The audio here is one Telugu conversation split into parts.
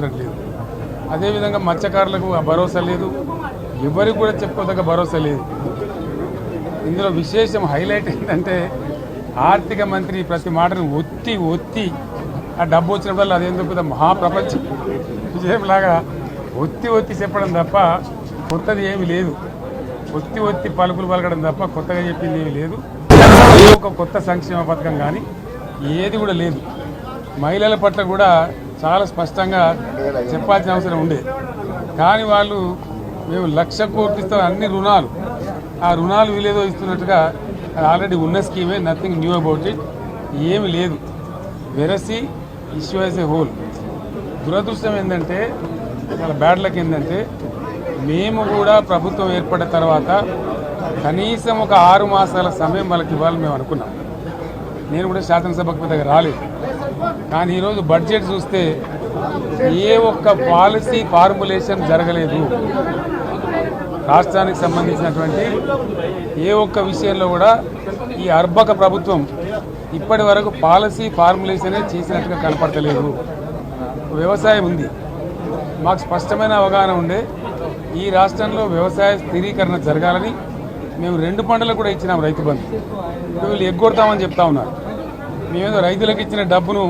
చెప్పుకోవాల్సినట్టు లేదు. అదేవిధంగా మత్స్యకారులకు ఆ భరోసా లేదు, ఎవరికి కూడా చెప్పుకోదగ్గ భరోసా లేదు. ఇందులో విశేషం హైలైట్ ఏంటంటే ఆర్థిక మంత్రి ప్రతి మాటను ఒత్తి ఆ డబ్బు వచ్చినప్పుడు అదేందుకు పెద్ద మహాప్రపంచ విజయంలాగా ఒత్తి చెప్పడం తప్ప కొత్తది ఏమీ లేదు. ఒత్తి పలుకులు పలకడం తప్ప కొత్తగా చెప్పింది ఏమీ లేదు. ఒక కొత్త సంక్షేమ పథకం కానీ ఏది కూడా లేదు. మహిళల పట్ల కూడా చాలా స్పష్టంగా చెప్పాల్సిన అవసరం ఉండే, కానీ వాళ్ళు మేము 1,00,000 కోట్లు ఇస్తాం అన్ని రుణాలు, ఆ రుణాలు వీలేదో ఇస్తున్నట్టుగా ఆల్రెడీ ఉన్న స్కీమే, నథింగ్ న్యూ అబౌట్ ఇట్, ఏమి లేదు. వెరసి ఇష్యూ యాజ్ ఏ హోల్. దురదృష్టం ఏంటంటే, చాలా బ్యాడ్ లక్ ఏంటంటే, మేము కూడా ప్రభుత్వం ఏర్పడిన తర్వాత కనీసం ఒక 6 మాసాల సమయం వాళ్ళకి ఇవ్వాలని మేము అనుకున్నాం. నేను కూడా శాసనసభకు పెద్దగా రాలేదు, కానీ ఈరోజు బడ్జెట్ చూస్తే ఏ ఒక్క పాలసీ ఫార్ములేషన్ జరగలేదు. రాష్ట్రానికి సంబంధించినటువంటి ఏ ఒక్క విషయంలో కూడా ఈ అర్భక ప్రభుత్వం ఇప్పటి వరకు పాలసీ ఫార్ములేషనే చేసినట్టుగా కనపడతలేదు. వ్యవసాయం ఉంది, మాకు స్పష్టమైన అవగాహన ఉండే ఈ రాష్ట్రంలో వ్యవసాయ స్థిరీకరణ జరగాలని మేము 2 పంటలకు కూడా ఇచ్చినాం రైతు బంధు. వీళ్ళు ఎగ్గొడతామని చెప్తా ఉన్నారు. మేమేదో రైతులకు ఇచ్చిన డబ్బును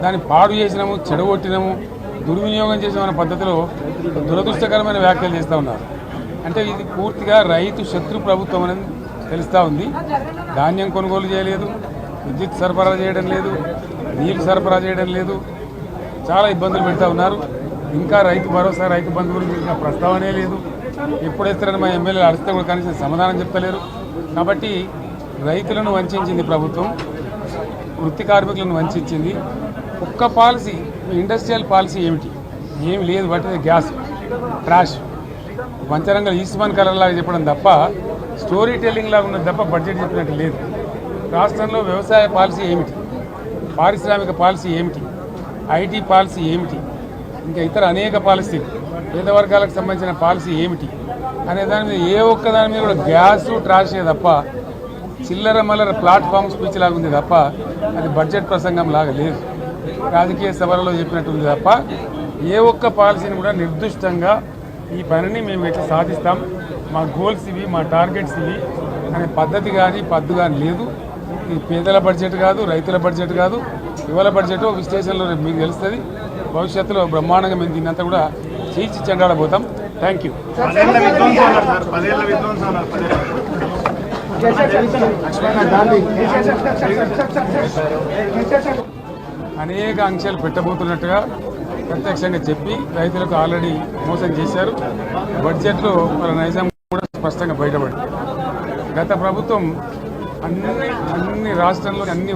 దాన్ని పాడు చేసినాము, చెడగొట్టినాము, దుర్వినియోగం చేసామన్న పద్ధతిలో దురదృష్టకరమైన వ్యాఖ్యలు చేస్తూ ఉన్నారు. అంటే ఇది పూర్తిగా రైతు శత్రు ప్రభుత్వం అనేది తెలుస్తూ ఉంది. ధాన్యం కొనుగోలు చేయలేదు, విద్యుత్ సరఫరా చేయడం లేదు, నీరు సరఫరా చేయడం లేదు, చాలా ఇబ్బందులు పెడతా ఉన్నారు. ఇంకా రైతు భరోసా, రైతు బంధు గురించి ఇంకా ప్రస్తావనే లేదు. ఎప్పుడేస్తారని మా ఎమ్మెల్యేలు అడిగితే కూడా కనీసం సమాధానం చెప్తలేరు. కాబట్టి రైతులను వంచింది ప్రభుత్వం, వృత్తి కార్మికులను వంచింది. ఒక్క పాలసీ, ఇండస్ట్రియల్ పాలసీ ఏమిటి? ఏమి లేదు. బట్టి గ్యాస్ ట్రాష్ పంచరంగ ఈస్మాన్ కలర్ లాగా చెప్పడం తప్ప, స్టోరీ టెల్లింగ్ లాగా ఉన్నది తప్ప బడ్జెట్ చెప్పినట్టు లేదు. రాష్ట్రంలో వ్యవసాయ పాలసీ ఏమిటి, పారిశ్రామిక పాలసీ ఏమిటి, ఐటీ పాలసీ ఏమిటి, ఇంకా ఇతర అనేక పాలసీలు, పేద వర్గాలకు సంబంధించిన పాలసీ ఏమిటి అనే దాని మీద ఏ ఒక్క దాని మీద కూడా గ్యాసు ట్రాషే తప్ప, చిల్లర మల్లర ప్లాట్ఫామ్ స్పీచ్ లాగా ఉంది తప్ప అది బడ్జెట్ ప్రసంగం లాగా లేదు. రాజకీయ సభలలో చెప్పినట్టు ఉంది తప్ప ఏ ఒక్క పాలసీని కూడా నిర్దిష్టంగా ఈ పనిని మేము ఎట్లా సాధిస్తాం, మా గోల్స్ ఇవి, మా టార్గెట్స్ ఇవి అనే పద్ధతి కానీ పద్దు కానీ లేదు. ఇది పేదల బడ్జెట్ కాదు, రైతుల బడ్జెట్ కాదు, యువల బడ్జెట్. విశ్లేషణలో మీకు తెలుస్తుంది. భవిష్యత్తులో బ్రహ్మాండంగా మేము దీన్నంతా కూడా చీల్చి చెండాడబోతాం. Thank you. అనేక ఆంక్షలు పెట్టబోతున్నట్టుగా ప్రత్యక్షంగా చెప్పి రైతులకు ఆల్రెడీ మోసం చేశారు. బడ్జెట్లో వాళ్ళ నైజాం కూడా స్పష్టంగా బయటపడింది. గత ప్రభుత్వం అన్ని రాష్ట్రంలో అన్ని